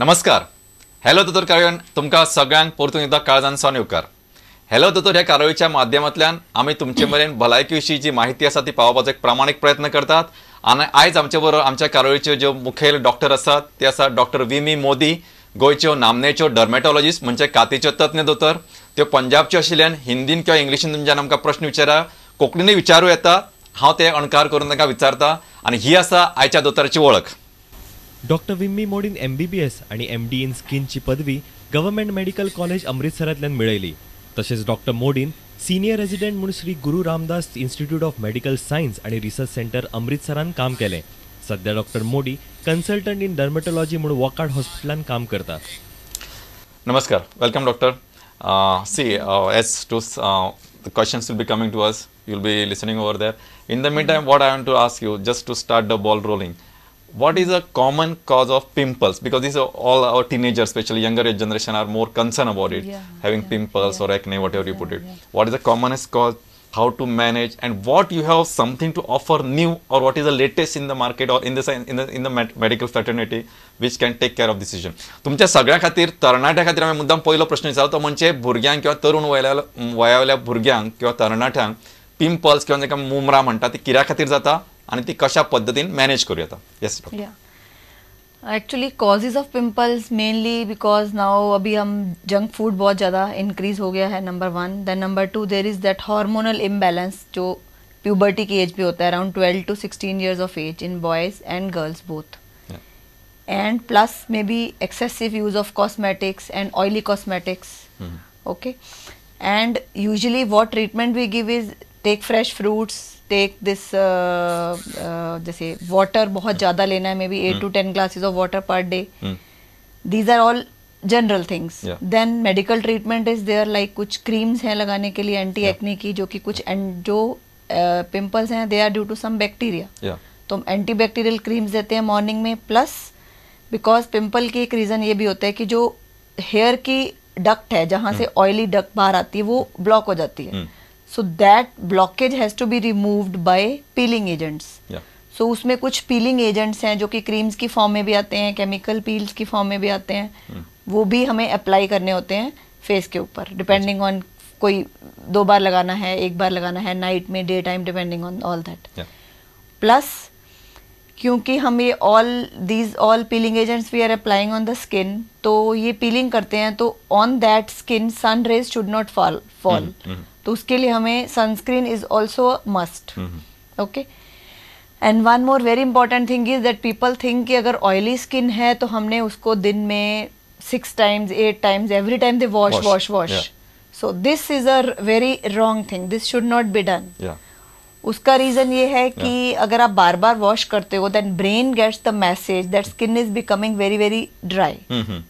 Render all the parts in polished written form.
नमस्कार. हॅलो दोतोर कार्यावळीन तुमकां सगळ्यांक परतून एकदा काळजांसान येवकार. हॅलो दोतोर ह्या कार्यावळीच्या माध्यमांतल्यान आमी तुमचे मेरेन भलायकी विशीं जी माहिती आसा ती पावोवपाचो एक प्रामाणीक प्रयत्न करतात. आनी आयज आमचे बरोबर आमच्या कार्यावळीच्यो ज्यो मुखेल डॉक्टर आसात ते आसात डॉक्टर वी.मी. मोदी, गोंयच्यो नामनेच्यो डर्मेटॉलॉजिस्ट म्हणजे कातीच्यो तज्ञ दोतोर. त्यो पंजाबच्यो आशिल्ल्यान हिंदीन किंवा इंग्लिशीन तुमच्यान आमकां प्रश्न विचारा, कोंकणीनूय विचारूं येता. हांव ते अणकार करून तांकां विचारता आनी ही आसा आयच्या दोतोराची वळख. डॉक्टर विम्मी मोडीन MBBS आणि MD इन स्किनची पदवी गव्हर्नमेंट मेडिकल कॉलेज अमृतसरांतल्यान मेळयली. तशेंच डॉक्टर मोडीन सिनियर रेजिडेंट म्हणून श्री गुरु Ramdas institute of medical science आणि रिसर्च सेंटर अमृतसरान काम केलें. सध्या डॉक्टर मोडी कन्सल्टंट इन डर्मेटॉलॉजी म्हणून वॉकार्ड हॉस्पिटलान काम करता. नमस्कार. Welcome doctor. As to the questions will be coming to us, you'll be listening over there. In the meantime, what I want to ask you, just to start the ball rolling, what is a common cause of pimples? Because these are all our teenagers, especially younger age generation, are more concerned about it, having pimples or acne, whatever you put it. What is the commonest cause? How to manage, and what you have something to offer new, or what is the latest in the market or in the medical fraternity which can take care of this issue? तुमच्या सगळ्या खातीर तरणाट्या खातीर हांवें मुद्दाम पयलो प्रश्न विचारलो तो म्हणजे भुरग्यांक किंवा तरुण वयावयल्या भुरग्यांक किंवा तरणाट्यांक पिंपल्स किंवा जाका मुमरा म्हणटा ती कित्या खातीर जाता आणि ती कशा पद्दतीन मॅनेज करूं येता. Yes doctor. Actually causes of pimples mainly because now अभी हम जंक फूड बहुत ज़्यादा इंक्रीज हो गया है, number 1. Then number 2 there is that hormonal imbalance जो प्यूबर्टी की एज पे होता है, around 12 to 16 years of age in boys and girls both. And plus maybe excessive use of cosmetics and oily cosmetics. Okay. And usually what treatment we give is take fresh fruits, take this जैसे water बहुत ज़्यादा लेना है, maybe 8 to 10 glasses of water per day. These are all general things. Then medical treatment is there, like कुछ creams हैं लगाने के लिए एंटी एक्ने की, जो कि कुछ जो पिंपल्स हैं they are due to some bacteria. तो एंटी बैक्टीरियल क्रीम्स देते हैं मॉर्निंग में. प्लस बिकॉज पिंपल की एक रीज़न ये भी होता है कि जो हेयर की डक्ट है जहाँ से ऑयली डक्ट बाहर आती है वो ब्लॉक हो जाती है. So that blockage has to be removed by peeling agents. So उसमें कुछ peeling agents हैं जो कि क्रीम्स की फॉर्म में भी आते हैं, केमिकल पील्स की फॉर्म में भी आते हैं. वो भी हमें अप्लाई करने होते हैं फेस के ऊपर, डिपेंडिंग ऑन कोई 2 बार लगाना है, 1 बार लगाना है, नाइट में, daytime, depending on all that. Plus क्योंकि हम ये all peeling agents we are applying on the skin, तो ये पीलिंग करते हैं तो on that skin sun rays should not fall. तो उसके लिए हमें sunscreen is also must. Okay. And one more very important thing is that people think कि अगर ऑयली स्किन है तो हमने उसको दिन में 6 times 8 times every time they wash. So this is a very wrong thing. This should not be done. उसका reason ये है कि अगर आप बार बार वॉश करते हो then brain gets the message that skin is becoming very very dry.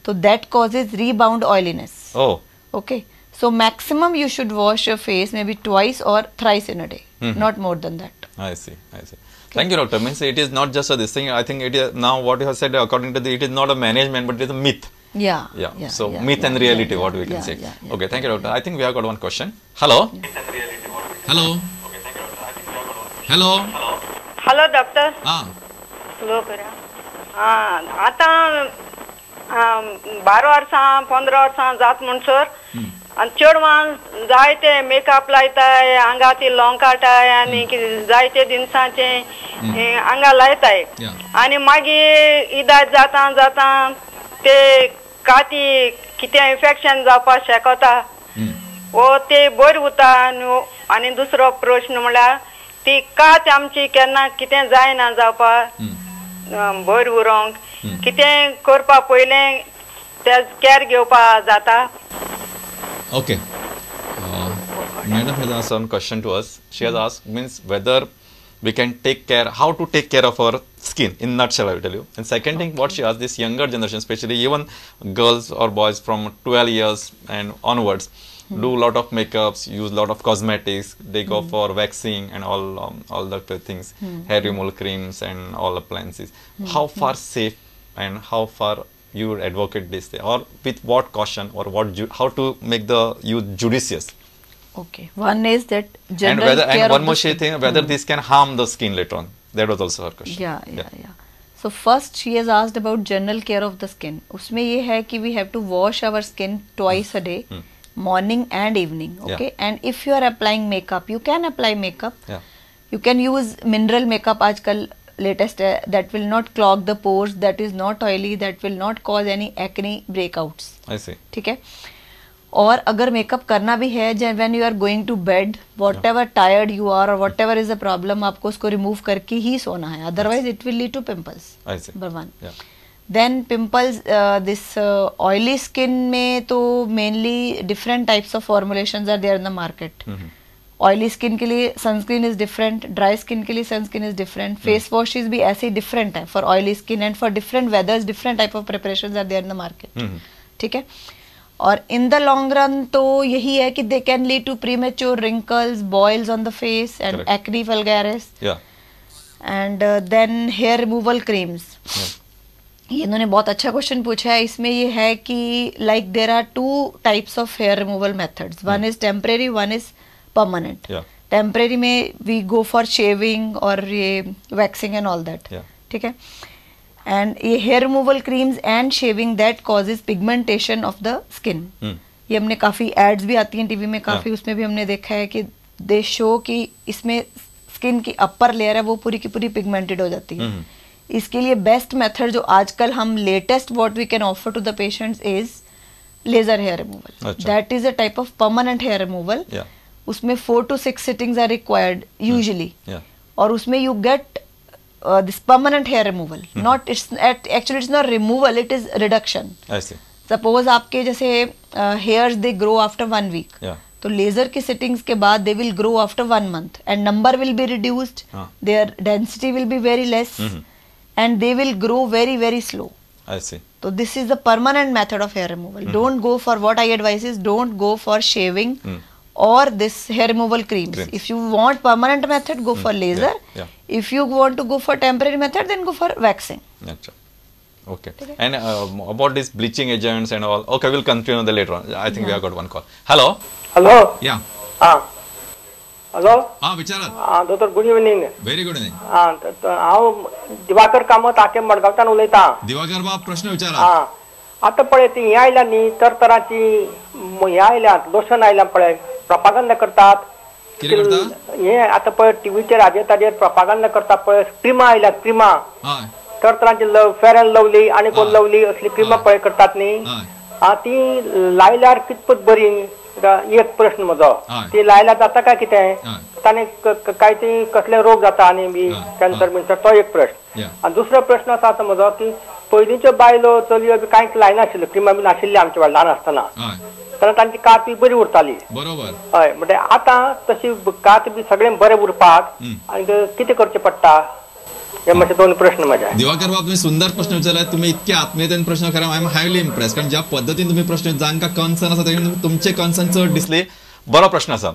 तो that causes rebound oiliness. Okay. So maximum you should wash your face maybe twice or thrice in a day, not more than that. I see. Okay. Thank you, doctor. Means it is not just this thing. I think it is now what you have said. According to it is not a management, but it is a myth. Yeah. So myth and reality, what we can say. Okay. Thank you, doctor. I think we have got one question. Hello. Hello, doctor. Hello, करा. आता 12 वर्सां 15 वर्सां जात म्हणसर आणि चेडवान जायते makeup लायताय, आंगाती लोंग काटाय आनी जायते दिनसाचे आंगा लायताय. आनी मागीर इदात जाता ते काती कितें इन्फेक्शन जावपाक शकता वो ते बरी उरता. आनी दुसरो प्रश्न म्हळ्यार ती कात आमची केन्ना कितें जायना जावपाक बरी उरोंक कितें करपा पयलें ते केअर घेवपा जाता. Okay. Madam has asked one question to us. She has asked means whether we can take care, how to take care of our skin in nutshell. I will tell you. And second thing, what she asked, this younger generation, especially even girls or boys from 12 years and onwards, do a lot of makeups, use a lot of cosmetics. They go for waxing and all the things, hair removal creams and all appliances. How far safe and how far you would advocate this, or with what caution, or how to make the use judicious? Okay. One is that general care and one more thing, whether this can harm the skin later on. That was also her question. Yeah. So first she has asked about general care of the skin. उसमें ये है कि we have to wash our skin twice a day, morning and evening. Okay, and if you are applying makeup, you can apply makeup. Yeah. You can use mineral makeup आजकल latest है, that will not clog the pores, that is not oily, that will not cause any acne breakouts. I see. ठीक है. और अगर makeup करना भी है, when you are going to bed, whatever tired you are or whatever is the problem, आपको उसको remove करके ही सोना है, otherwise it will lead to pimples. I see. Number one. Yeah. Then pimples, this oily skin में तो mainly different types of formulations are there in the market. Oily skin के लिए sunscreen is different, dry skin के लिए sunscreen is different, face washes भी ऐसे ही different है for oily skin and for different weathers different type of preparations are there in the market. ठीक है. और इन द लॉन्ग रन तो यही है कि they can lead to premature wrinkles, boils on the face and acne vulgaris. And then hair removal creams. ये इन्होंने बहुत अच्छा क्वेश्चन पूछा है. इसमें ये है कि like there are two types of hair removal methods. One is temporary, one is permanent. Temporary में वी गो फॉर शेविंग और ये वैक्सिंग एंड ऑल दैट. ठीक है. एंड ये hair removal creams and shaving that causes pigmentation of the skin. ये हमने काफी ads भी आती हैं टीवी में काफी, उसमें भी हमने देखा है कि दे शो कि इसमें स्किन की अपर लेयर है वो पूरी की पूरी पिगमेंटेड हो जाती है. इसके लिए बेस्ट मेथड जो आजकल हम latest what we can offer to the patients is laser hair removal. That is a type of permanent hair removal. उसमें 4 to 6 sittings are required usually. और उसमें you get this permanent hair removal. Not actually it's not removal, it is reduction. I see. Suppose आपके जैसे hairs they grow after 1 week. तो laser की sittings के बाद they will grow after 1 month and number will be reduced. Their density will be very less and they will grow very very slow. I see. So this is the permanent method of hair removal. Don't go for what I advise is don't go for shaving. Or this hair removal creams. If you want permanent method, go for laser. If you want to go for temporary method, then go for waxing. Okay. And about this bleaching agents and all. Okay, we'll continue the later on. I think we have got one call. Hello. Hello. Yeah. Hello. विचारा. Doctor, good evening. Very good evening. हांव दिवाकर कामत आके मडगांवच्यान उलयतां. दिवाकर बाब प्रश्न विचारा. आता पळय ती हें आयल्या न्ही तरतराची हें आयल्यात लोशन आयल्या पळय प्रोपागंडा करतात. हे आता पळय टीव्हीचेर हाजेर ताजेर प्रोपागंडा करतात पळय क्रिमा आयल्यात क्रिमा तरतरांची फेर अँड लवली आनी कोण लवली असली क्रिमा पळय करतात न्ही ती लायल्यार कितपत बरी. एक प्रश्न म्हजो ती लायल्यार जाता काय कितें ताणे काय ती कसले रोग जाता आनी बी कॅन्सर बिन्सर तो एक प्रश्न. आनी दुसरो प्रश्न आसा तो म्हजो की पयलींच्यो बायलो चलयो बी कांयच लायनाशिल्ल्यो क्रिमा बी नाशिल्ली आमच्या ल्हान आसतना तेन्ना तांची कात बी बरी उरताली. बरोबर. हय म्हणजे आतां तशी कात बी सगळें बरें उरपाक आनी कितें करचें पडटा हे मातशे दोन प्रश्न माझे. दिवाकर बाब तुम्ही सुंदर प्रश्न विचारला. तुम्ही इतके आत्मीयतेन प्रश्न करा. आय एम हायली इम्प्रेस कारण ज्या पद्धतीन तुम्ही प्रश्न जांका कन्सर्न आसा तुमचे कन्सर्न चड दिसले. बरो प्रश्न आसा.